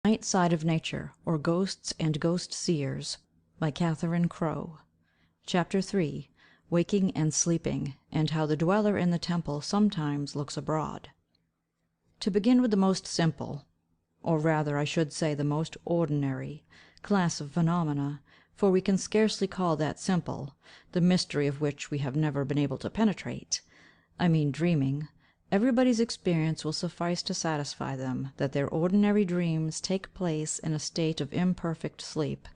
Night Side of Nature, or Ghosts and Ghost Seers, by Catherine Crowe. Chapter III. Waking and Sleeping, and how the dweller in the temple sometimes looks abroad. To begin with the most simple, or rather I should say the most ordinary, class of phenomena, for we can scarcely call that simple, the mystery of which we have never been able to penetrate, I mean dreaming. Everybody's experience will suffice to satisfy them that their ordinary dreams take place in a state of imperfect sleep,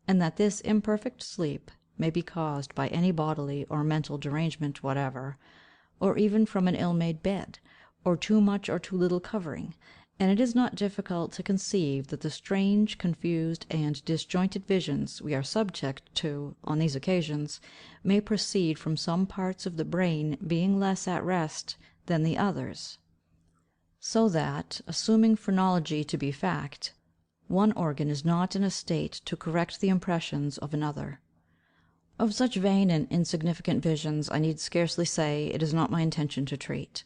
and that this imperfect sleep may be caused by any bodily or mental derangement whatever, or even from an ill-made bed, or too much or too little covering, and it is not difficult to conceive that the strange, confused, and disjointed visions we are subject to on these occasions may proceed from some parts of the brain being less at rest than the others, so that, assuming phrenology to be fact, one organ is not in a state to correct the impressions of another. Of such vain and insignificant visions I need scarcely say it is not my intention to treat,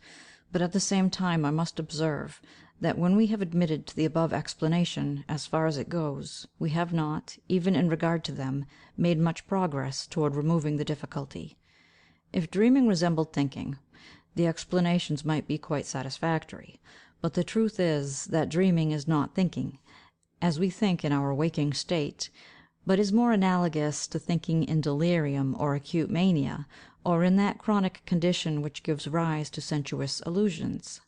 but at the same time I must observe, that when we have admitted the above explanation, as far as it goes, we have not, even in regard to them, made much progress toward removing the difficulty. If dreaming resembled thinking, the explanations might be quite satisfactory, but the truth is, that dreaming is not thinking, as we think in our waking state, but is more analogous to thinking in delirium or acute mania, or in that chronic condition which gives rise to sensuous illusions.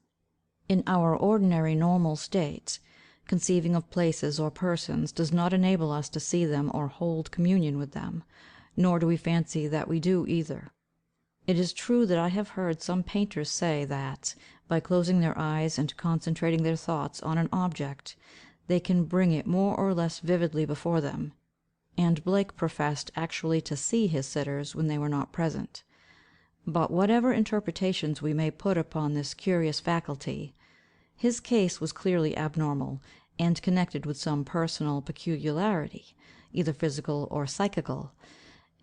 In our ordinary normal state, conceiving of places or persons does not enable us to see them or hold communion with them, nor do we fancy that we do either. It is true that I have heard some painters say that, by closing their eyes and concentrating their thoughts on an object, they can bring it more or less vividly before them, and Blake professed actually to see his sitters when they were not present. But whatever interpretations we may put upon this curious faculty, his case was clearly abnormal, and connected with some personal peculiarity, either physical or psychical,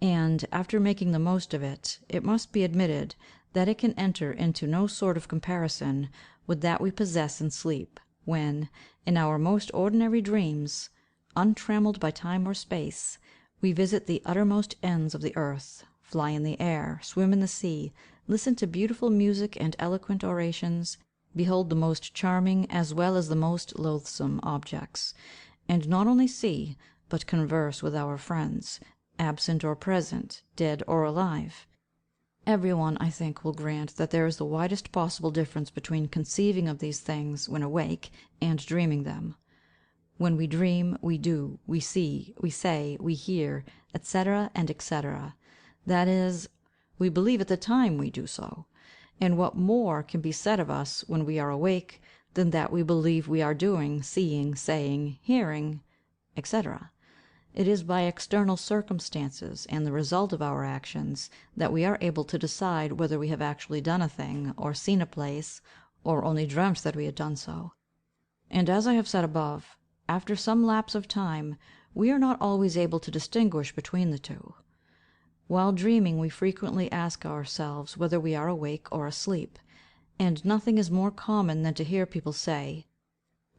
and, after making the most of it, it must be admitted that it can enter into no sort of comparison with that we possess in sleep, when, in our most ordinary dreams, untrammelled by time or space, we visit the uttermost ends of the earth, fly in the air, swim in the sea, listen to beautiful music and eloquent orations, behold the most charming as well as the most loathsome objects, and not only see, but converse with our friends, absent or present, dead or alive. Every one, I think, will grant that there is the widest possible difference between conceiving of these things when awake, and dreaming them. When we dream, we do, we see, we say, we hear, etc. and etc. That is, we believe at the time we do so. And what more can be said of us when we are awake than that we believe we are doing, seeing, saying, hearing, etc.? It is by external circumstances and the result of our actions that we are able to decide whether we have actually done a thing, or seen a place, or only dreamt that we had done so. And as I have said above, after some lapse of time we are not always able to distinguish between the two. While dreaming we frequently ask ourselves whether we are awake or asleep, and nothing is more common than to hear people say,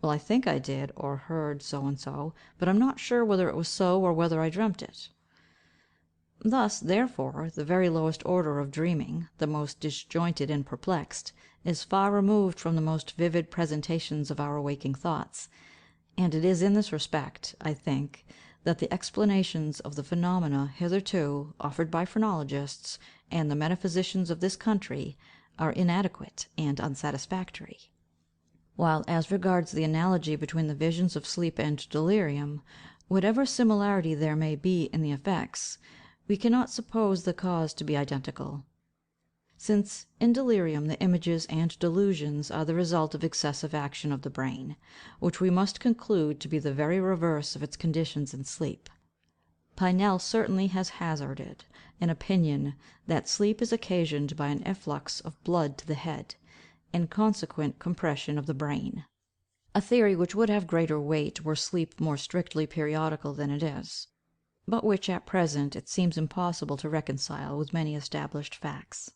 "Well, I think I did or heard so and so, but I'm not sure whether it was so or whether I dreamt it." Thus, therefore, the very lowest order of dreaming, the most disjointed and perplexed, is far removed from the most vivid presentations of our waking thoughts, and it is in this respect, I think, that the explanations of the phenomena hitherto offered by phrenologists and the metaphysicians of this country are inadequate and unsatisfactory. While, as regards the analogy between the visions of sleep and delirium, whatever similarity there may be in the effects, we cannot suppose the cause to be identical; since in delirium the images and delusions are the result of excessive action of the brain, which we must conclude to be the very reverse of its conditions in sleep. Pinel certainly has hazarded an opinion that sleep is occasioned by an efflux of blood to the head, and consequent compression of the brain; a theory which would have greater weight were sleep more strictly periodical than it is, but which at present it seems impossible to reconcile with many established facts.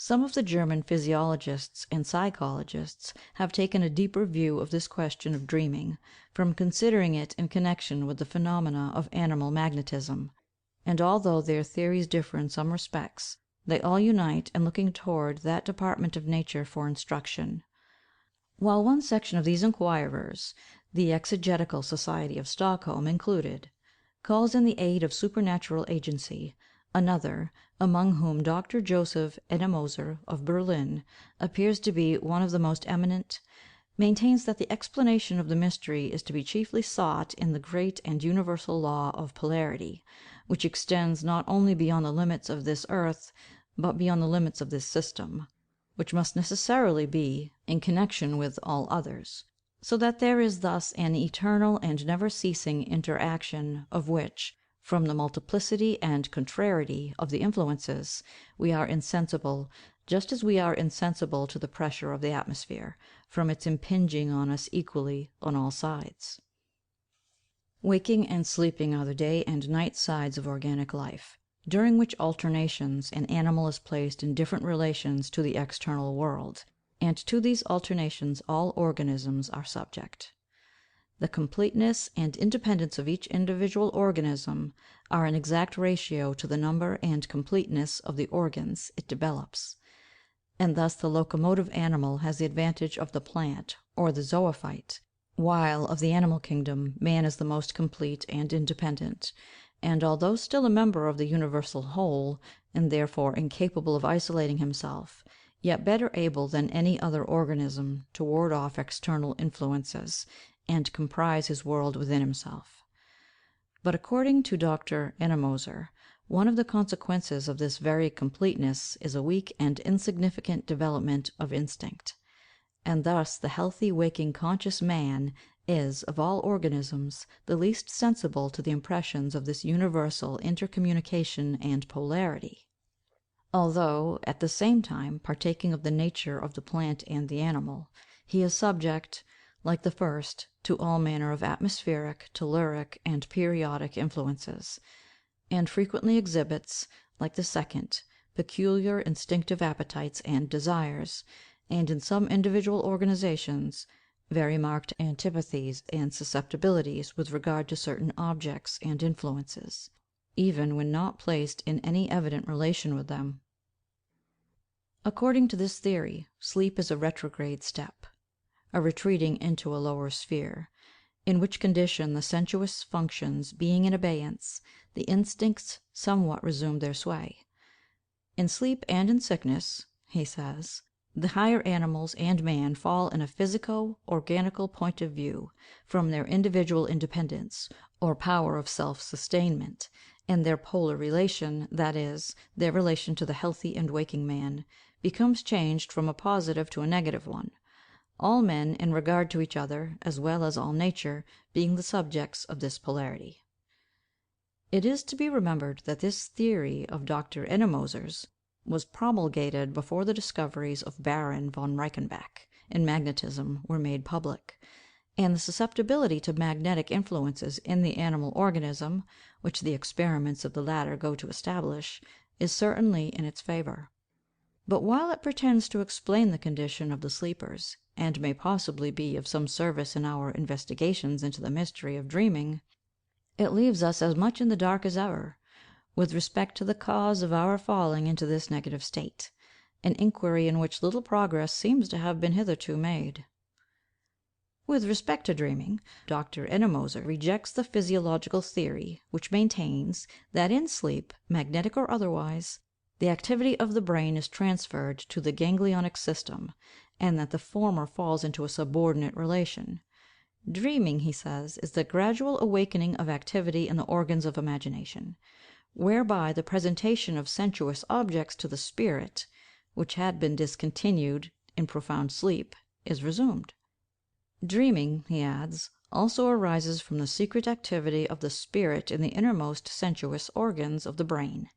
Some of the German physiologists and psychologists have taken a deeper view of this question of dreaming, from considering it in connection with the phenomena of animal magnetism, and although their theories differ in some respects, they all unite in looking toward that department of nature for instruction. While one section of these inquirers, the Exegetical Society of Stockholm included, calls in the aid of supernatural agency, another, among whom Dr. Joseph Ennemoser of Berlin appears to be one of the most eminent, maintains that the explanation of the mystery is to be chiefly sought in the great and universal law of polarity, which extends not only beyond the limits of this earth, but beyond the limits of this system, which must necessarily be in connection with all others, so that there is thus an eternal and never ceasing interaction, of which, from the multiplicity and contrariety of the influences, we are insensible, just as we are insensible to the pressure of the atmosphere, from its impinging on us equally on all sides. Waking and sleeping are the day and night sides of organic life, during which alternations an animal is placed in different relations to the external world, and to these alternations all organisms are subject. The completeness and independence of each individual organism are an exact ratio to the number and completeness of the organs it develops, and thus the locomotive animal has the advantage of the plant or the zoophyte, while of the animal kingdom man is the most complete and independent, and although still a member of the universal whole, and therefore incapable of isolating himself, yet better able than any other organism to ward off external influences, and comprise his world within himself. But according to Dr. Ennemoser, one of the consequences of this very completeness is a weak and insignificant development of instinct, and thus the healthy waking conscious man is, of all organisms, the least sensible to the impressions of this universal intercommunication and polarity, although, at the same time, partaking of the nature of the plant and the animal, he is subject, like the first, to all manner of atmospheric, telluric, and periodic influences, and frequently exhibits, like the second, peculiar instinctive appetites and desires, and in some individual organizations, very marked antipathies and susceptibilities with regard to certain objects and influences, even when not placed in any evident relation with them. According to this theory, sleep is a retrograde step, a retreating into a lower sphere, in which condition the sensuous functions being in abeyance, the instincts somewhat resume their sway. In sleep and in sickness, he says, the higher animals and man fall in a physico-organical point of view from their individual independence, or power of self-sustainment, and their polar relation, that is, their relation to the healthy and waking man, becomes changed from a positive to a negative one, all men, in regard to each other, as well as all nature, being the subjects of this polarity. It is to be remembered that this theory of Dr. Ennemoser's was promulgated before the discoveries of Baron von Reichenbach in magnetism were made public, and the susceptibility to magnetic influences in the animal organism, which the experiments of the latter go to establish, is certainly in its favour. But while it pretends to explain the condition of the sleepers, and may possibly be of some service in our investigations into the mystery of dreaming, it leaves us as much in the dark as ever, with respect to the cause of our falling into this negative state, an inquiry in which little progress seems to have been hitherto made. With respect to dreaming, Dr. Ennemoser rejects the physiological theory which maintains that in sleep, magnetic or otherwise, the activity of the brain is transferred to the ganglionic system, and that the former falls into a subordinate relation. Dreaming, he says, is the gradual awakening of activity in the organs of imagination, whereby the presentation of sensuous objects to the spirit, which had been discontinued in profound sleep, is resumed. Dreaming, he adds, also arises from the secret activity of the spirit in the innermost sensuous organs of the brain,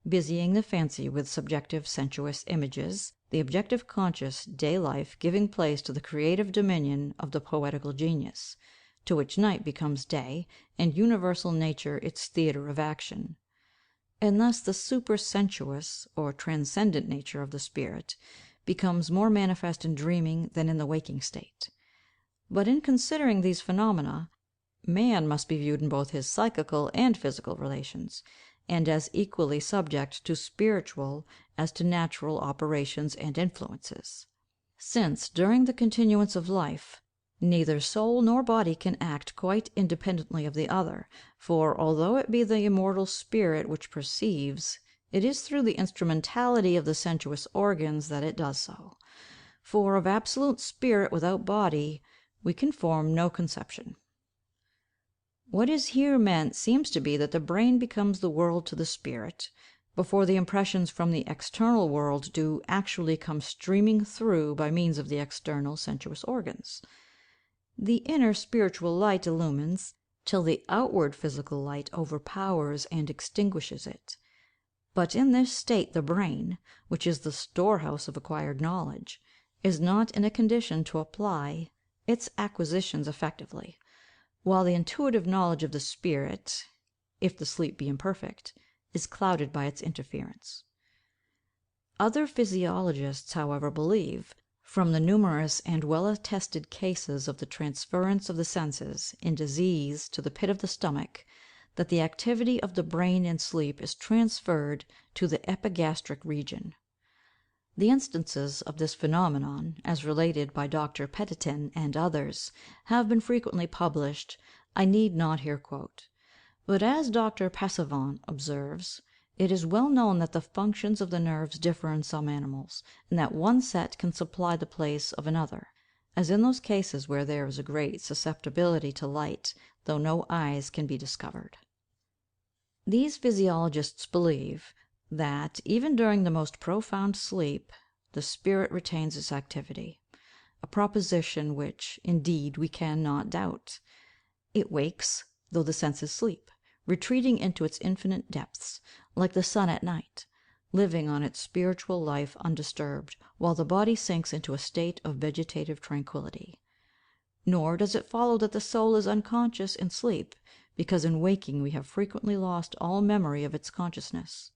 busying the fancy with subjective sensuous images, the objective conscious day life giving place to the creative dominion of the poetical genius, to which night becomes day, and universal nature its theatre of action. and thus the supersensuous or transcendent nature of the spirit becomes more manifest in dreaming than in the waking state. But in considering these phenomena, man must be viewed in both his psychical and physical relations, and as equally subject to spiritual as to natural operations and influences; since, during the continuance of life, neither soul nor body can act quite independently of the other, for, although it be the immortal spirit which perceives, it is through the instrumentality of the sensuous organs that it does so; for of absolute spirit without body we can form no conception. What is here meant seems to be that the brain becomes the world to the spirit, before the impressions from the external world do actually come streaming through by means of the external sensuous organs. The inner spiritual light illumines, till the outward physical light overpowers and extinguishes it. But in this state the brain, which is the storehouse of acquired knowledge, is not in a condition to apply its acquisitions effectively, while the intuitive knowledge of the spirit, if the sleep be imperfect, is clouded by its interference. Other physiologists, however, believe, from the numerous and well attested cases of the transference of the senses in disease to the pit of the stomach, that the activity of the brain in sleep is transferred to the epigastric region. The instances of this phenomenon, as related by Dr. Petitin and others, have been frequently published. I need not here quote. But as Dr. Passavant observes, it is well known that the functions of the nerves differ in some animals, and that one set can supply the place of another, as in those cases where there is a great susceptibility to light, though no eyes can be discovered. These physiologists believe that, even during the most profound sleep, the spirit retains its activity; a proposition which, indeed, we can not doubt. It wakes, though the senses sleep, retreating into its infinite depths, like the sun at night, living on its spiritual life undisturbed, while the body sinks into a state of vegetative tranquillity. Nor does it follow that the soul is unconscious in sleep, because in waking we have frequently lost all memory of its consciousness,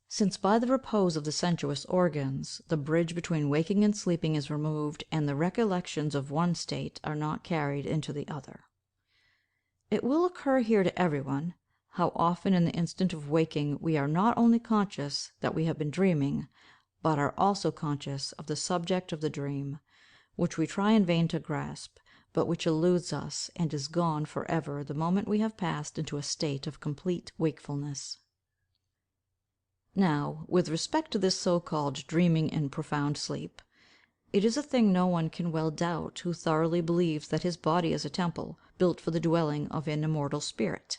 since by the repose of the sensuous organs the bridge between waking and sleeping is removed, and the recollections of one state are not carried into the other. It will occur here to every one, how often in the instant of waking we are not only conscious that we have been dreaming, but are also conscious of the subject of the dream, which we try in vain to grasp, but which eludes us and is gone for ever the moment we have passed into a state of complete wakefulness. Now, with respect to this so-called dreaming in profound sleep, it is a thing no one can well doubt who thoroughly believes that his body is a temple built for the dwelling of an immortal spirit;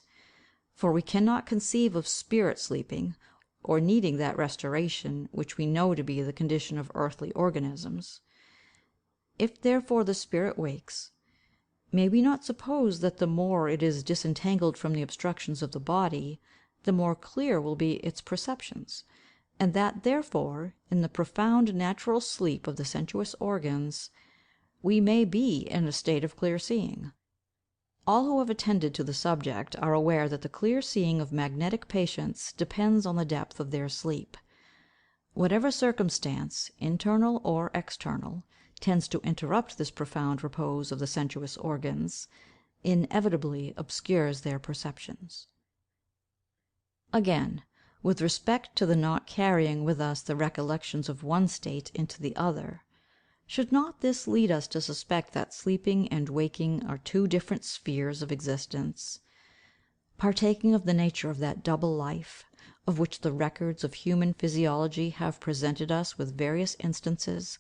for we cannot conceive of spirit sleeping, or needing that restoration which we know to be the condition of earthly organisms. If therefore the spirit wakes, may we not suppose that the more it is disentangled from the obstructions of the body, the more clear will be its perceptions, and that therefore, in the profound natural sleep of the sensuous organs, we may be in a state of clear seeing? All who have attended to the subject are aware that the clear seeing of magnetic patients depends on the depth of their sleep. Whatever circumstance, internal or external, tends to interrupt this profound repose of the sensuous organs, inevitably obscures their perceptions. Again, with respect to the not carrying with us the recollections of one state into the other, should not this lead us to suspect that sleeping and waking are two different spheres of existence, partaking of the nature of that double life, of which the records of human physiology have presented us with various instances,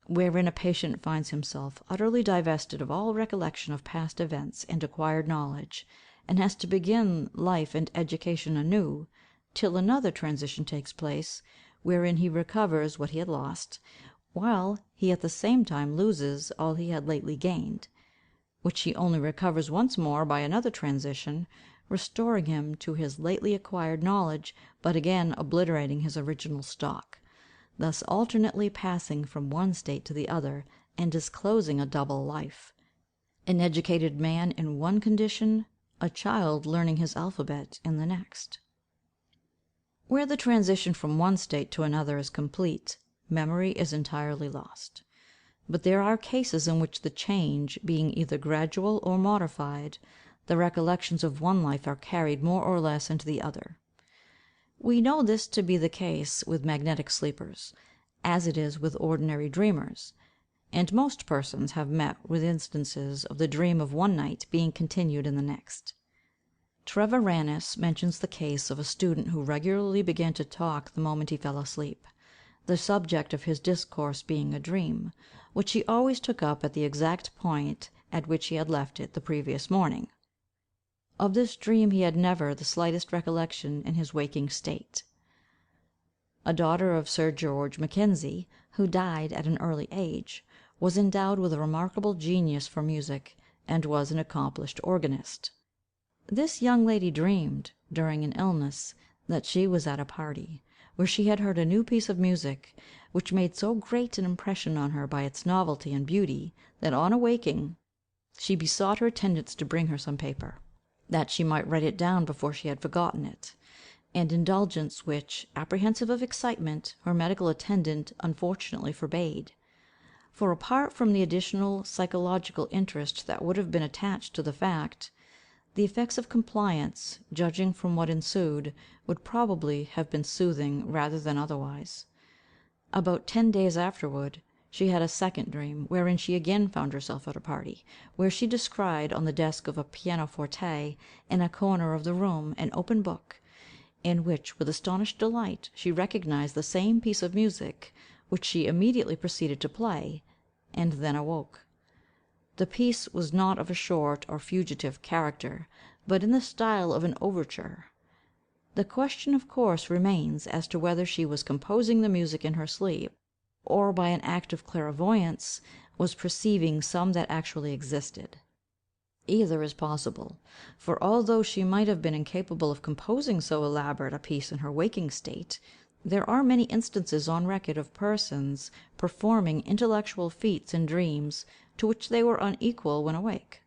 wherein a patient finds himself utterly divested of all recollection of past events and acquired knowledge, and has to begin life and education anew, till another transition takes place, wherein he recovers what he had lost, while he at the same time loses all he had lately gained, which he only recovers once more by another transition, restoring him to his lately acquired knowledge, but again obliterating his original stock, thus alternately passing from one state to the other, and disclosing a double life: an educated man in one condition, a child learning his alphabet in the next. Where the transition from one state to another is complete, memory is entirely lost. But there are cases in which the change being either gradual or modified, the recollections of one life are carried more or less into the other. We know this to be the case with magnetic sleepers, as it is with ordinary dreamers, and most persons have met with instances of the dream of one night being continued in the next. Treviranus mentions the case of a student who regularly began to talk the moment he fell asleep, the subject of his discourse being a dream, which he always took up at the exact point at which he had left it the previous morning. Of this dream he had never the slightest recollection in his waking state. A daughter of Sir George Mackenzie, who died at an early age, was endowed with a remarkable genius for music, and was an accomplished organist. This young lady dreamed, during an illness, that she was at a party, where she had heard a new piece of music, which made so great an impression on her by its novelty and beauty, that on awaking, she besought her attendants to bring her some paper, that she might write it down before she had forgotten it; an indulgence which, apprehensive of excitement, her medical attendant unfortunately forbade. For apart from the additional psychological interest that would have been attached to the fact, the effects of compliance, judging from what ensued, would probably have been soothing rather than otherwise. About 10 days afterward, she had a second dream, wherein she again found herself at a party, where she descried on the desk of a pianoforte, in a corner of the room, an open book, in which, with astonished delight, she recognised the same piece of music, which she immediately proceeded to play, and then awoke. The piece was not of a short or fugitive character, but in the style of an overture. The question of course remains as to whether she was composing the music in her sleep, or by an act of clairvoyance was perceiving some that actually existed. Either is possible, for although she might have been incapable of composing so elaborate a piece in her waking state, there are many instances on record of persons performing intellectual feats in dreams to which they were unequal when awake.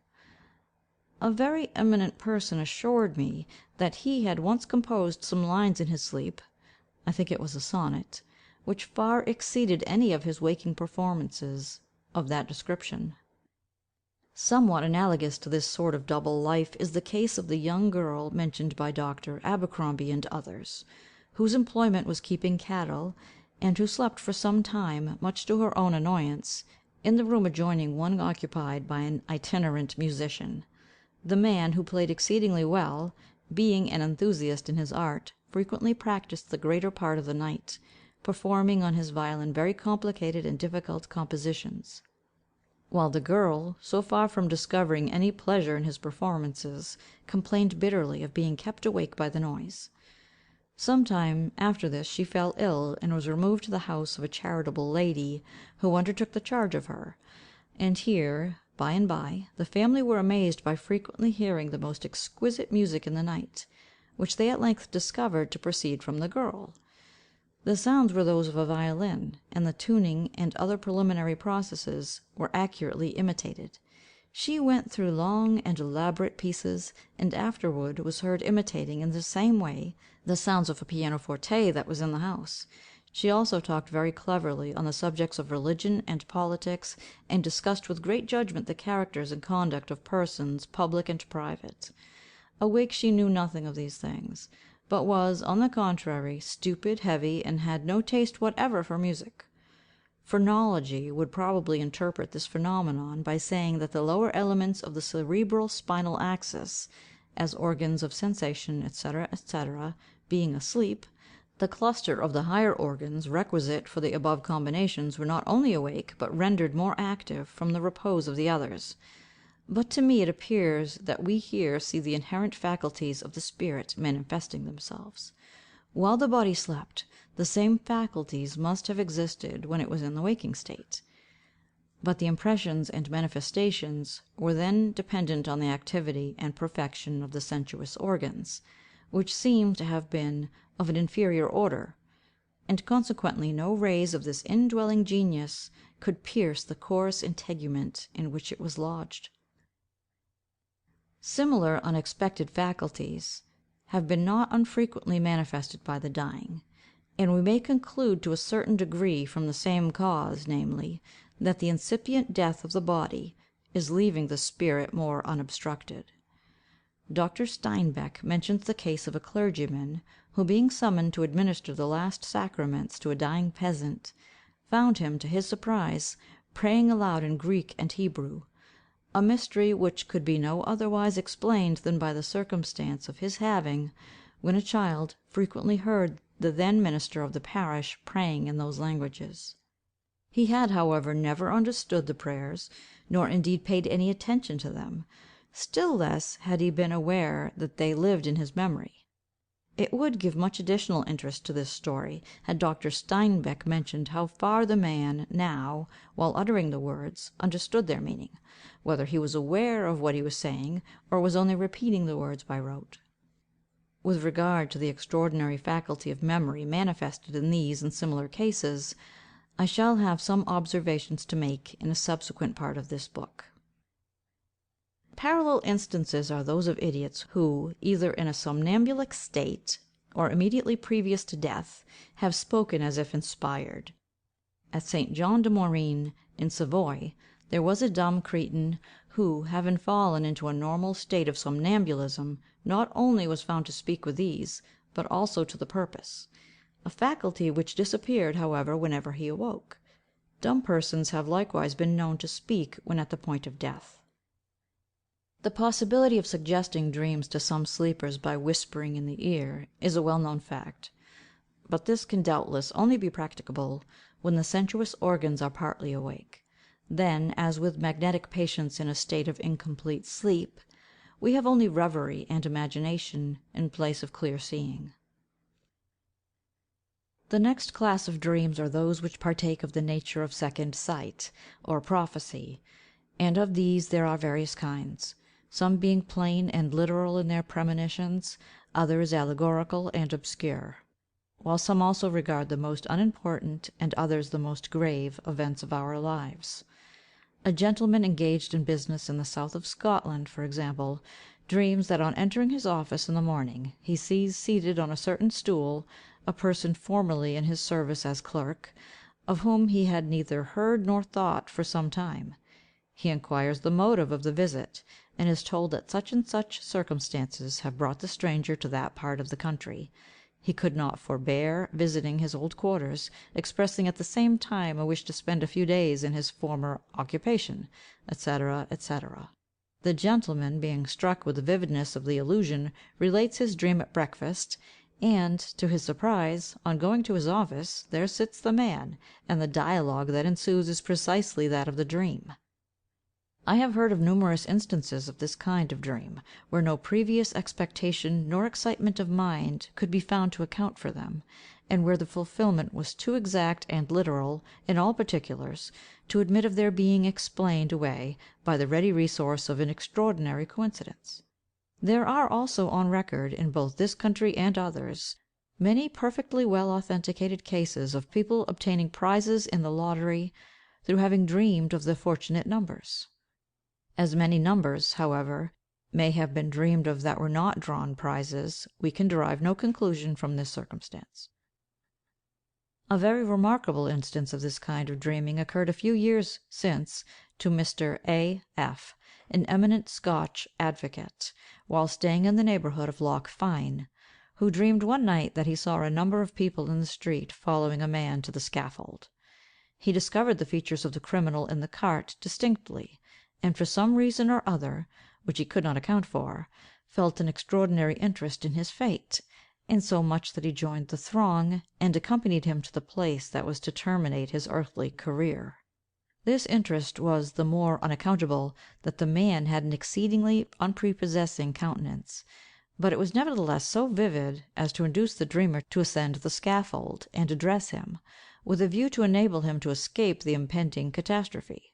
A very eminent person assured me that he had once composed some lines in his sleep, I think it was a sonnet, which far exceeded any of his waking performances of that description. Somewhat analogous to this sort of double life is the case of the young girl mentioned by Dr. Abercrombie and others, whose employment was keeping cattle, and who slept for some time, much to her own annoyance, in the room adjoining one occupied by an itinerant musician. The man, who played exceedingly well, being an enthusiast in his art, frequently practised the greater part of the night, performing on his violin very complicated and difficult compositions; while the girl, so far from discovering any pleasure in his performances, complained bitterly of being kept awake by the noise. Some time after this she fell ill, and was removed to the house of a charitable lady, who undertook the charge of her; and here, by and by, the family were amazed by frequently hearing the most exquisite music in the night, which they at length discovered to proceed from the girl. The sounds were those of a violin, and the tuning and other preliminary processes were accurately imitated. She went through long and elaborate pieces, and afterward was heard imitating in the same way the sounds of a pianoforte that was in the house. She also talked very cleverly on the subjects of religion and politics, and discussed with great judgment the characters and conduct of persons public and private. Awake she knew nothing of these things, but was, on the contrary, stupid, heavy, and had no taste whatever for music. Phrenology would probably interpret this phenomenon by saying that the lower elements of the cerebral spinal axis, as organs of sensation, etc., etc., being asleep, the cluster of the higher organs requisite for the above combinations were not only awake, but rendered more active from the repose of the others. But to me it appears that we here see the inherent faculties of the spirit manifesting themselves. While the body slept, the same faculties must have existed when it was in the waking state. But the impressions and manifestations were then dependent on the activity and perfection of the sensuous organs, which seem to have been of an inferior order, and consequently no rays of this indwelling genius could pierce the coarse integument in which it was lodged. Similar unexpected faculties have been not unfrequently manifested by the dying, and we may conclude to a certain degree from the same cause, namely, that the incipient death of the body is leaving the spirit more unobstructed. Dr. Steinbeck mentions the case of a clergyman, who being summoned to administer the last sacraments to a dying peasant, found him, to his surprise, praying aloud in Greek and Hebrew; a mystery which could be no otherwise explained than by the circumstance of his having, when a child, frequently heard the then minister of the parish praying in those languages. He had, however, never understood the prayers, nor indeed paid any attention to them; still less had he been aware that they lived in his memory. It would give much additional interest to this story, had Dr. Steinbeck mentioned how far the man now, while uttering the words, understood their meaning; whether he was aware of what he was saying, or was only repeating the words by rote. With regard to the extraordinary faculty of memory manifested in these and similar cases, I shall have some observations to make in a subsequent part of this book. Parallel instances are those of idiots who, either in a somnambulic state, or immediately previous to death, have spoken as if inspired. At St. Jean de Maurienne, in Savoy, there was a dumb cretin, who, having fallen into a normal state of somnambulism, not only was found to speak with ease, but also to the purpose; a faculty which disappeared, however, whenever he awoke. Dumb persons have likewise been known to speak when at the point of death. The possibility of suggesting dreams to some sleepers by whispering in the ear is a well known fact; but this can doubtless only be practicable when the sensuous organs are partly awake. Then, as with magnetic patients in a state of incomplete sleep, we have only reverie and imagination in place of clear seeing. The next class of dreams are those which partake of the nature of second sight, or prophecy; and of these there are various kinds, some being plain and literal in their premonitions, others allegorical and obscure; while some also regard the most unimportant, and others the most grave, events of our lives. A gentleman engaged in business in the south of Scotland, for example, dreams that on entering his office in the morning he sees seated on a certain stool a person formerly in his service as clerk, of whom he had neither heard nor thought for some time. He inquires the motive of the visit, and is told that such and such circumstances have brought the stranger to that part of the country. He could not forbear visiting his old quarters, expressing at the same time a wish to spend a few days in his former occupation, etc., etc. The gentleman, being struck with the vividness of the illusion, relates his dream at breakfast, and, to his surprise, on going to his office, there sits the man, and the dialogue that ensues is precisely that of the dream. I have heard of numerous instances of this kind of dream, where no previous expectation nor excitement of mind could be found to account for them, and where the fulfilment was too exact and literal, in all particulars, to admit of their being explained away by the ready resource of an extraordinary coincidence. There are also on record, in both this country and others, many perfectly well authenticated cases of people obtaining prizes in the lottery through having dreamed of the fortunate numbers. As many numbers, however, may have been dreamed of that were not drawn prizes, we can derive no conclusion from this circumstance. A very remarkable instance of this kind of dreaming occurred a few years since to Mr. A—— F——, an eminent Scotch advocate, while staying in the neighbourhood of Loch Fyne, who dreamed one night that he saw a number of people in the street following a man to the scaffold. He discovered the features of the criminal in the cart distinctly, and for some reason or other, which he could not account for, felt an extraordinary interest in his fate, insomuch that he joined the throng, and accompanied him to the place that was to terminate his earthly career. This interest was the more unaccountable, that the man had an exceedingly unprepossessing countenance; but it was nevertheless so vivid as to induce the dreamer to ascend the scaffold, and address him, with a view to enable him to escape the impending catastrophe.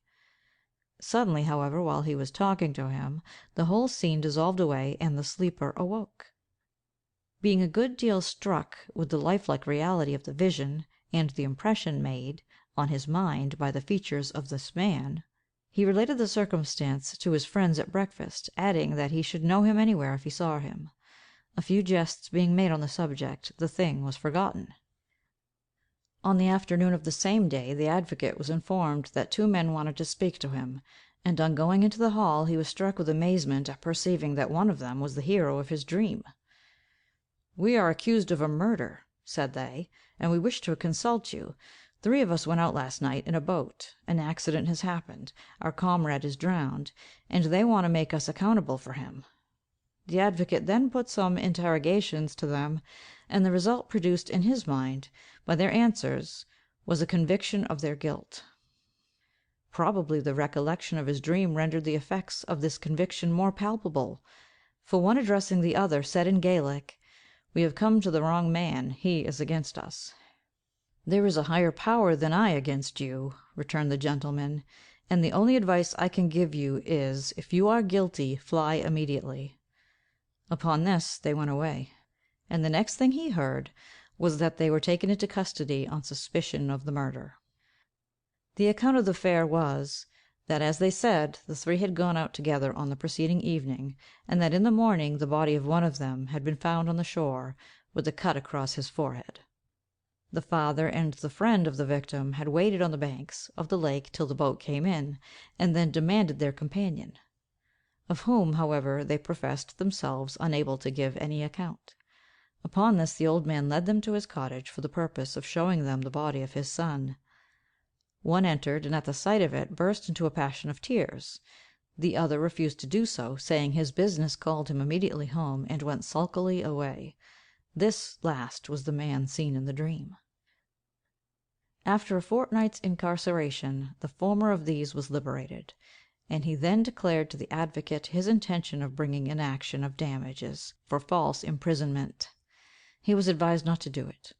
Suddenly, however, while he was talking to him, the whole scene dissolved away, and the sleeper awoke. Being a good deal struck with the lifelike reality of the vision, and the impression made on his mind by the features of this man, he related the circumstance to his friends at breakfast, adding that he should know him anywhere if he saw him. A few jests being made on the subject, the thing was forgotten. On the afternoon of the same day, the advocate was informed that two men wanted to speak to him, and on going into the hall, he was struck with amazement at perceiving that one of them was the hero of his dream. "We are accused of a murder," said they, "and we wish to consult you. 3 of us went out last night in a boat. An accident has happened. Our comrade is drowned, and they want to make us accountable for him." The advocate then put some interrogations to them, and the result produced in his mind, by their answers, was a conviction of their guilt. Probably the recollection of his dream rendered the effects of this conviction more palpable, for one addressing the other, said in Gaelic, "We have come to the wrong man. He is against us." "There is a higher power than I against you," returned the gentleman, "and the only advice I can give you is, if you are guilty, fly immediately." Upon this they went away, and the next thing he heard was that they were taken into custody on suspicion of the murder. The account of the affair was, that, as they said, the 3 had gone out together on the preceding evening, and that in the morning the body of one of them had been found on the shore, with a cut across his forehead. The father and the friend of the victim had waited on the banks of the lake till the boat came in, and then demanded their companion, of whom, however, they professed themselves unable to give any account. Upon this the old man led them to his cottage for the purpose of showing them the body of his son. One entered, and at the sight of it burst into a passion of tears. The other refused to do so, saying his business called him immediately home, and went sulkily away. This last was the man seen in the dream. After a fortnight's incarceration, the former of these was liberated, and he then declared to the advocate his intention of bringing an action of damages for false imprisonment. He was advised not to do it.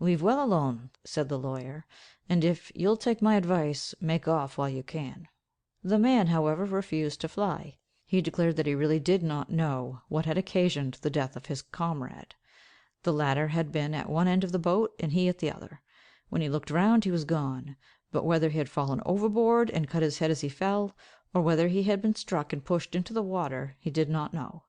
"Leave well alone," said the lawyer, "and if you'll take my advice, make off while you can." The man, however, refused to fly. He declared that he really did not know what had occasioned the death of his comrade. The latter had been at one end of the boat, and he at the other. When he looked round, he was gone; but whether he had fallen overboard, and cut his head as he fell, or whether he had been struck and pushed into the water, he did not know.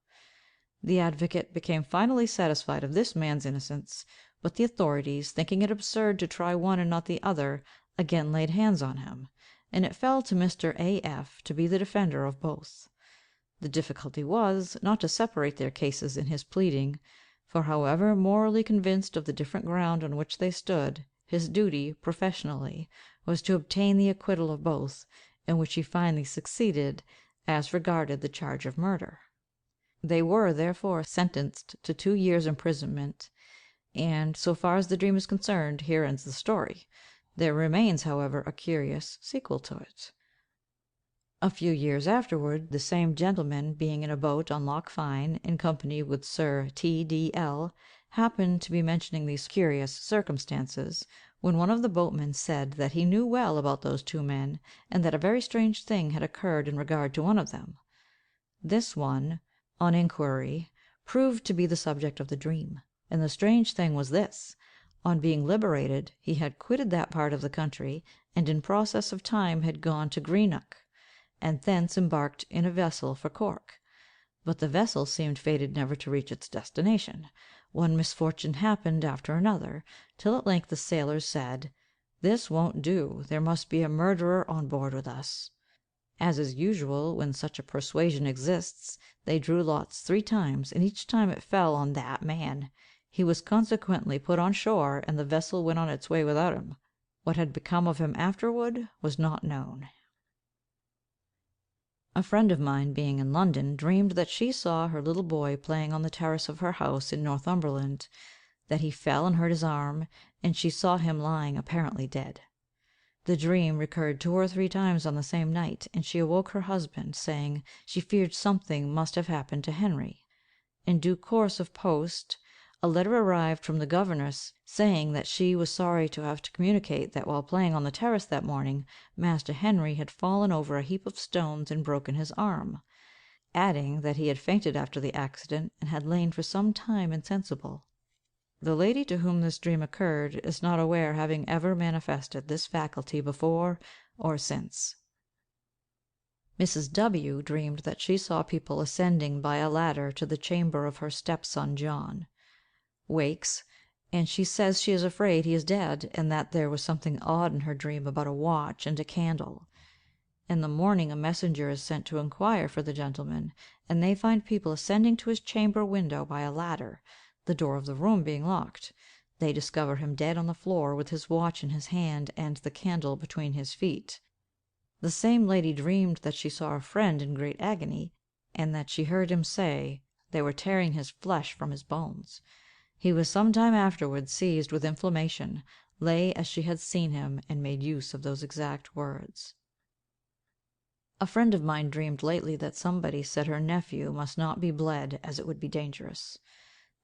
The advocate became finally satisfied of this man's innocence, but the authorities, thinking it absurd to try one and not the other, again laid hands on him, and it fell to Mr. A—— to be the defender of both. The difficulty was, not to separate their cases in his pleading, for however morally convinced of the different ground on which they stood, his duty, professionally, was to obtain the acquittal of both, in which he finally succeeded, as regarded the charge of murder. They were, therefore, sentenced to 2 years' imprisonment, and, so far as the dream is concerned, here ends the story. There remains, however, a curious sequel to it. A few years afterward, the same gentleman, being in a boat on Loch Fyne, in company with Sir T—— happened to be mentioning these curious circumstances, when one of the boatmen said that he knew well about those 2 men, and that a very strange thing had occurred in regard to one of them. This one, on inquiry, proved to be the subject of the dream, and the strange thing was this: on being liberated, he had quitted that part of the country, and in process of time had gone to Greenock, and thence embarked in a vessel for Cork. But the vessel seemed fated never to reach its destination. One misfortune happened after another, till at length the sailors said, "This won't do. There must be a murderer on board with us." As is usual when such a persuasion exists, they drew lots 3 times, and each time it fell on that man. He was consequently put on shore, and the vessel went on its way without him. What had become of him afterward was not known. A friend of mine, being in London, dreamed that she saw her little boy playing on the terrace of her house in Northumberland; that he fell and hurt his arm, and she saw him lying apparently dead. The dream recurred 2 or 3 times on the same night, and she awoke her husband, saying she feared something must have happened to Henry. In due course of post, a letter arrived from the governess, saying that she was sorry to have to communicate that while playing on the terrace that morning, Master Henry had fallen over a heap of stones and broken his arm; adding that he had fainted after the accident, and had lain for some time insensible. The lady to whom this dream occurred is not aware having ever manifested this faculty before or since. Mrs. W. dreamed that she saw people ascending by a ladder to the chamber of her stepson John. Wakes, and she says she is afraid he is dead, and that there was something odd in her dream about a watch and a candle. In the morning a messenger is sent to inquire for the gentleman, and they find people ascending to his chamber window by a ladder, the door of the room being locked. They discover him dead on the floor, with his watch in his hand, and the candle between his feet. The same lady dreamed that she saw a friend in great agony, and that she heard him say they were tearing his flesh from his bones. He was some time afterwards seized with inflammation, lay as she had seen him, and made use of those exact words. A friend of mine dreamed lately that somebody said her nephew must not be bled, as it would be dangerous.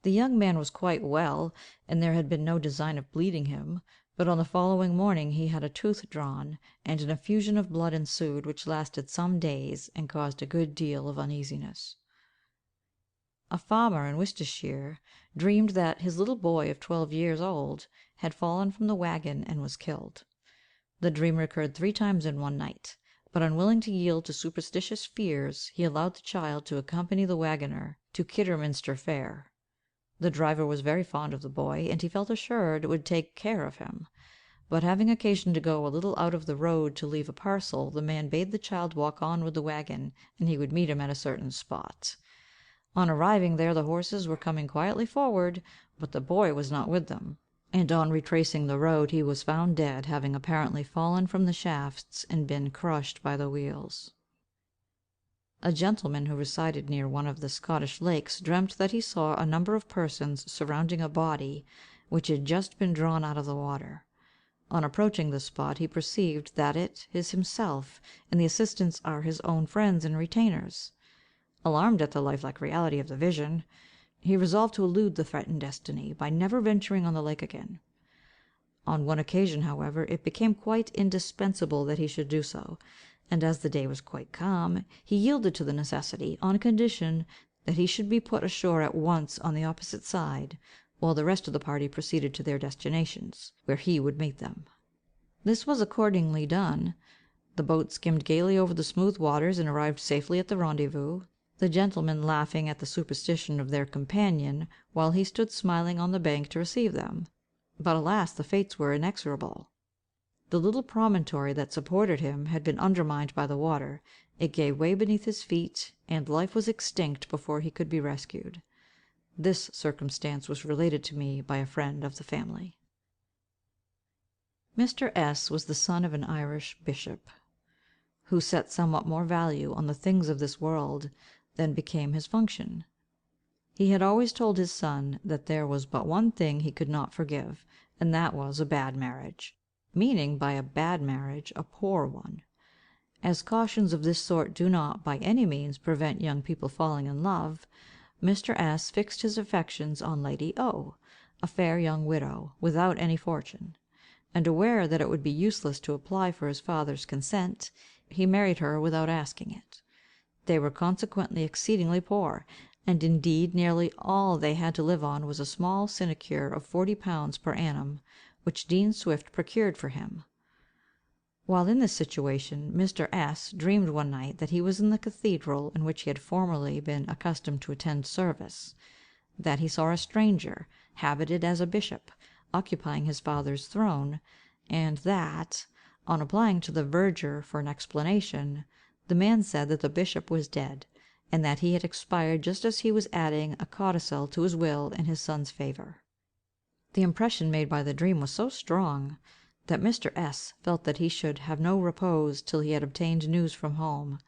The young man was quite well, and there had been no design of bleeding him, but on the following morning he had a tooth drawn, and an effusion of blood ensued, which lasted some days, and caused a good deal of uneasiness. A farmer in Worcestershire dreamed that his little boy of 12 years old had fallen from the waggon and was killed. The dream recurred 3 times in one night, but unwilling to yield to superstitious fears, he allowed the child to accompany the waggoner to Kidderminster fair. The driver was very fond of the boy, and he felt assured would take care of him. But having occasion to go a little out of the road to leave a parcel, the man bade the child walk on with the waggon, and he would meet him at a certain spot. On arriving there, the horses were coming quietly forward, but the boy was not with them, and on retracing the road he was found dead, having apparently fallen from the shafts and been crushed by the wheels. A gentleman who resided near one of the Scottish lakes dreamt that he saw a number of persons surrounding a body which had just been drawn out of the water. On approaching the spot, he perceived that it is himself, and the assistants are his own friends and retainers. Alarmed at the lifelike reality of the vision, he resolved to elude the threatened destiny, by never venturing on the lake again. On one occasion, however, it became quite indispensable that he should do so, and as the day was quite calm, he yielded to the necessity, on condition that he should be put ashore at once on the opposite side, while the rest of the party proceeded to their destinations, where he would meet them. This was accordingly done. The boat skimmed gaily over the smooth waters, and arrived safely at the rendezvous, the gentlemen laughing at the superstition of their companion, while he stood smiling on the bank to receive them. But alas, the fates were inexorable. The little promontory that supported him had been undermined by the water. It gave way beneath his feet, and life was extinct before he could be rescued. This circumstance was related to me by a friend of the family. Mr. S. was the son of an Irish bishop, who set somewhat more value on the things of this world than became his function. He had always told his son that there was but one thing he could not forgive, and that was a bad marriage, meaning by a bad marriage a poor one. As cautions of this sort do not by any means prevent young people falling in love, Mr. S. fixed his affections on Lady O., a fair young widow, without any fortune, and aware that it would be useless to apply for his father's consent, he married her without asking it. They were consequently exceedingly poor, and indeed nearly all they had to live on was a small sinecure of 40 pounds per annum, which Dean Swift procured for him. While in this situation, Mr. S. dreamed one night that he was in the cathedral in which he had formerly been accustomed to attend service, that he saw a stranger, habited as a bishop, occupying his father's throne, and that, on applying to the verger for an explanation, the man said that the bishop was dead, and that he had expired just as he was adding a codicil to his will in his son's favour. The impression made by the dream was so strong, that Mr. S. felt that he should have no repose till he had obtained news from home,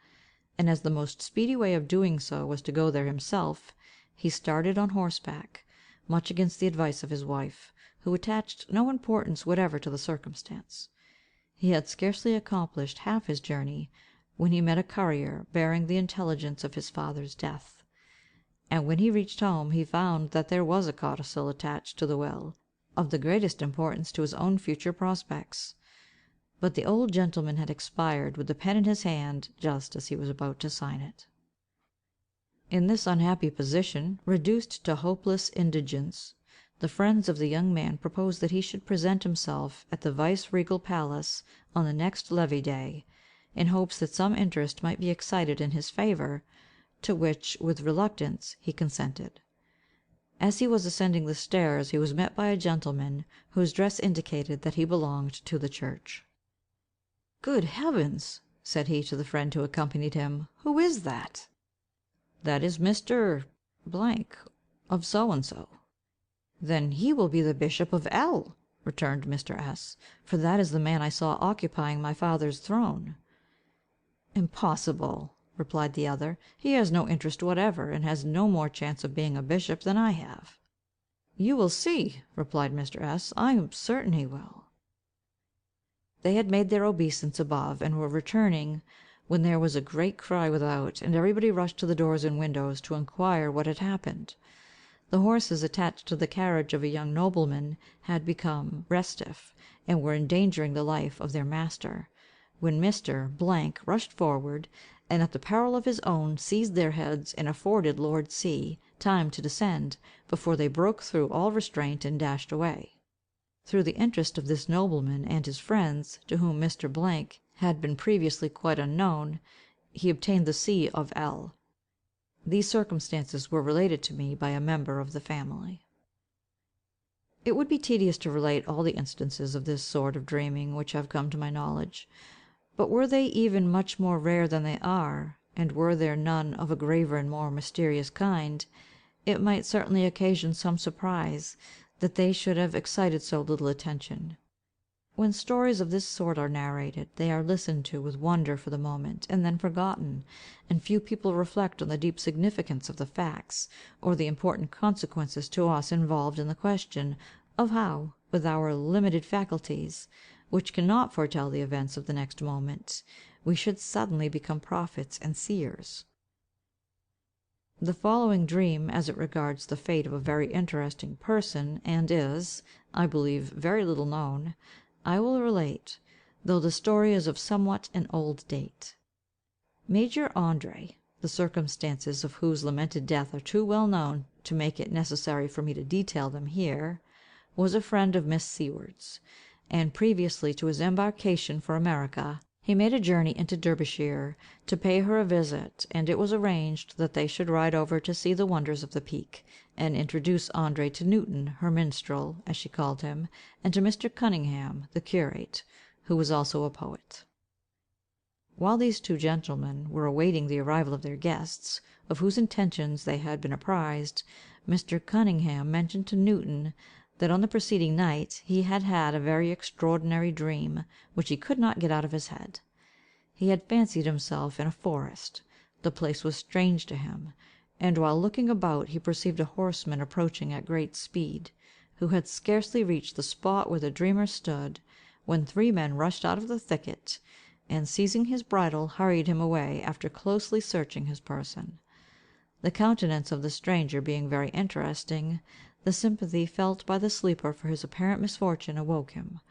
and as the most speedy way of doing so was to go there himself, he started on horseback, much against the advice of his wife, who attached no importance whatever to the circumstance. He had scarcely accomplished half his journey, when he met a courier bearing the intelligence of his father's death. And when he reached home, he found that there was a codicil attached to the will, of the greatest importance to his own future prospects. But the old gentleman had expired with the pen in his hand, just as he was about to sign it. In this unhappy position, reduced to hopeless indigence, the friends of the young man proposed that he should present himself at the vice regal palace on the next levee day, in hopes that some interest might be excited in his favour, to which, with reluctance, he consented. As he was ascending the stairs, he was met by a gentleman, whose dress indicated that he belonged to the church. "Good heavens!" said he to the friend who accompanied him, "who is that?" "That is Mr. of so and so." "Then he will be the bishop of L—," returned Mr. S—, "for that is the man I saw occupying my father's throne." "Impossible," replied the other, "he has no interest whatever, and has no more chance of being a bishop than I have." "You will see," replied Mr. S—, "I am certain he will." They had made their obeisance above, and were returning, when there was a great cry without, and everybody rushed to the doors and windows to inquire what had happened. The horses attached to the carriage of a young nobleman had become restive, and were endangering the life of their master, when Mr. rushed forward, and at the peril of his own seized their heads, and afforded lord C—— time to descend, before they broke through all restraint and dashed away. Through the interest of this nobleman and his friends, to whom Mr. had been previously quite unknown, he obtained the see of L—. These circumstances were related to me by a member of the family. It would be tedious to relate all the instances of this sort of dreaming which have come to my knowledge. But were they even much more rare than they are, and were there none of a graver and more mysterious kind, it might certainly occasion some surprise that they should have excited so little attention. When stories of this sort are narrated, they are listened to with wonder for the moment, and then forgotten, and few people reflect on the deep significance of the facts, or the important consequences to us involved in the question, of how, with our limited faculties, which cannot foretell the events of the next moment, we should suddenly become prophets and seers. The following dream, as it regards the fate of a very interesting person, and is, I believe, very little known, I will relate, though the story is of somewhat an old date. Major André, the circumstances of whose lamented death are too well known to make it necessary for me to detail them here, was a friend of Miss Seward's, and previously to his embarkation for America, he made a journey into Derbyshire to pay her a visit, and it was arranged that they should ride over to see the wonders of the peak, and introduce André to Newton, her minstrel, as she called him, and to Mr. Cunningham, the curate, who was also a poet. While these two gentlemen were awaiting the arrival of their guests, of whose intentions they had been apprized, Mr. Cunningham mentioned to Newton that on the preceding night he had had a very extraordinary dream, which he could not get out of his head. He had fancied himself in a forest. The place was strange to him, and while looking about he perceived a horseman approaching at great speed, who had scarcely reached the spot where the dreamer stood, when 3 men rushed out of the thicket, and seizing his bridle, hurried him away, after closely searching his person. The countenance of the stranger being very interesting, the sympathy felt by the sleeper for his apparent misfortune awoke him.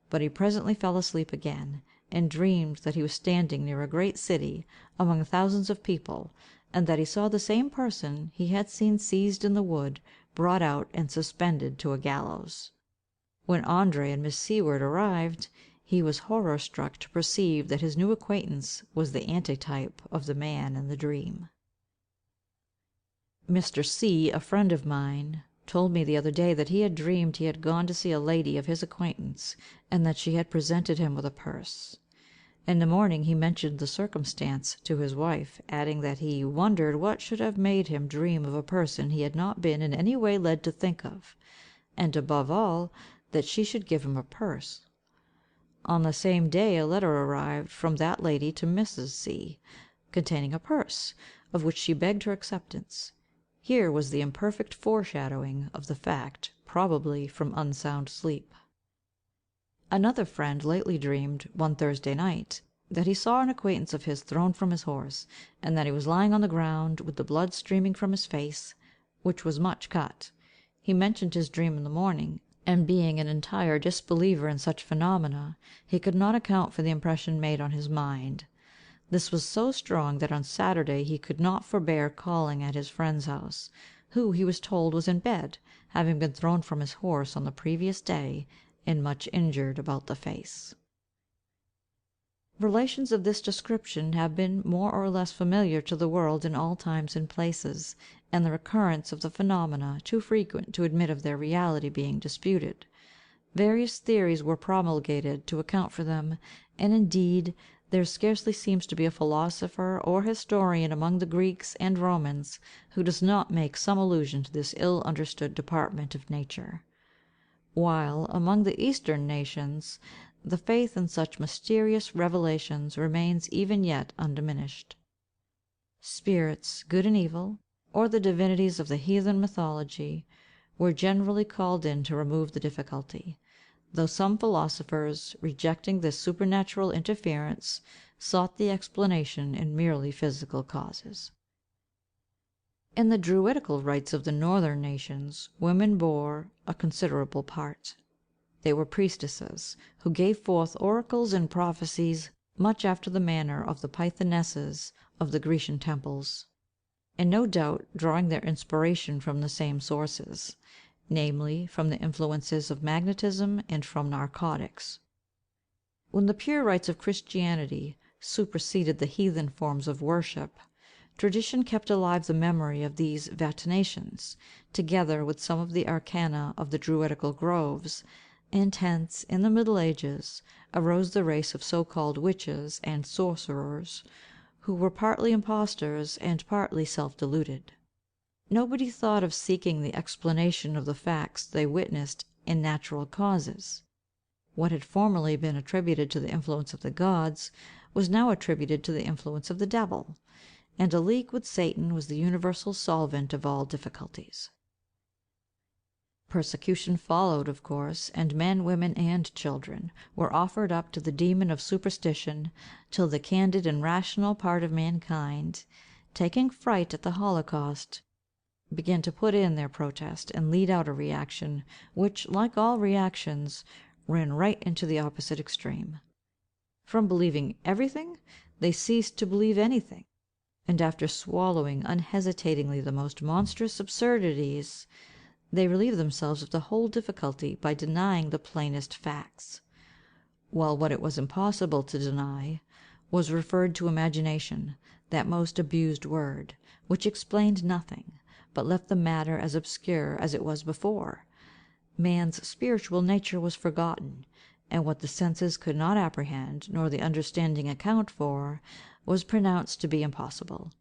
But he presently fell asleep again, and dreamed that he was standing near a great city, among thousands of people, and that he saw the same person he had seen seized in the wood, brought out, and suspended to a gallows. When André and Miss Seward arrived, he was horror struck to perceive that his new acquaintance was the antitype of the man in the dream. Mr. C——, a friend of mine, told me the other day that he had dreamed he had gone to see a lady of his acquaintance, and that she had presented him with a purse. In the morning he mentioned the circumstance to his wife, adding that he wondered what should have made him dream of a person he had not been in any way led to think of, and above all, that she should give him a purse. On the same day a letter arrived from that lady to Mrs. C——, containing a purse, of which she begged her acceptance. Here was the imperfect foreshadowing of the fact, probably from unsound sleep. Another friend lately dreamed, one Thursday night, that he saw an acquaintance of his thrown from his horse, and that he was lying on the ground, with the blood streaming from his face, which was much cut. He mentioned his dream in the morning, and being an entire disbeliever in such phenomena, he could not account for the impression made on his mind. This was so strong that on Saturday he could not forbear calling at his friend's house, who, he was told, was in bed, having been thrown from his horse on the previous day, and much injured about the face. Relations of this description have been more or less familiar to the world in all times and places, and the recurrence of the phenomena too frequent to admit of their reality being disputed. Various theories were promulgated to account for them, and indeed there scarcely seems to be a philosopher or historian among the Greeks and Romans who does not make some allusion to this ill understood department of nature; while, among the eastern nations, the faith in such mysterious revelations remains even yet undiminished. Spirits, good and evil, or the divinities of the heathen mythology, were generally called in to remove the difficulty, though some philosophers, rejecting this supernatural interference, sought the explanation in merely physical causes. In the druidical rites of the northern nations, women bore a considerable part. They were priestesses, who gave forth oracles and prophecies much after the manner of the Pythonesses of the Grecian temples, and no doubt drawing their inspiration from the same sources, namely, from the influences of magnetism and from narcotics. When the pure rites of Christianity superseded the heathen forms of worship, tradition kept alive the memory of these vaticinations, together with some of the arcana of the druidical groves, and hence, in the middle ages, arose the race of so called witches and sorcerers, who were partly impostors and partly self deluded. Nobody thought of seeking the explanation of the facts they witnessed in natural causes. What had formerly been attributed to the influence of the gods was now attributed to the influence of the devil, and a league with Satan was the universal solvent of all difficulties. Persecution followed, of course, and men, women, and children were offered up to the demon of superstition, till the candid and rational part of mankind, taking fright at the holocaust, began to put in their protest and lead out a reaction, which, like all reactions, ran right into the opposite extreme. From believing everything, they ceased to believe anything, and after swallowing unhesitatingly the most monstrous absurdities, they relieved themselves of the whole difficulty by denying the plainest facts; while what it was impossible to deny was referred to imagination, that most abused word, which explained nothing, but left the matter as obscure as it was before. Man's spiritual nature was forgotten, and what the senses could not apprehend, nor the understanding account for, was pronounced to be impossible.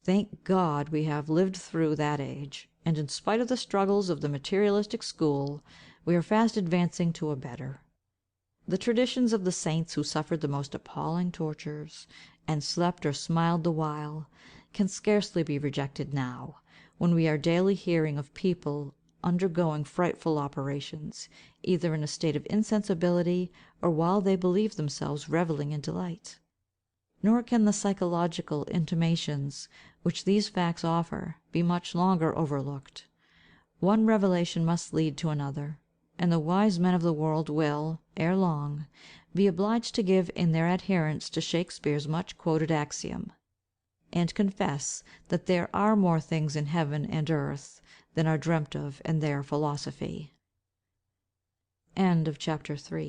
Thank God we have lived through that age, and in spite of the struggles of the materialistic school, we are fast advancing to a better. The traditions of the saints who suffered the most appalling tortures, and slept or smiled the while, can scarcely be rejected now, when we are daily hearing of people undergoing frightful operations, either in a state of insensibility, or while they believe themselves revelling in delight. Nor can the psychological intimations which these facts offer be much longer overlooked. One revelation must lead to another, and the wise men of the world will, ere long, be obliged to give in their adherence to Shakespeare's much quoted axiom, and confess that there are more things in heaven and earth than are dreamt of in their philosophy. CHAPTER 4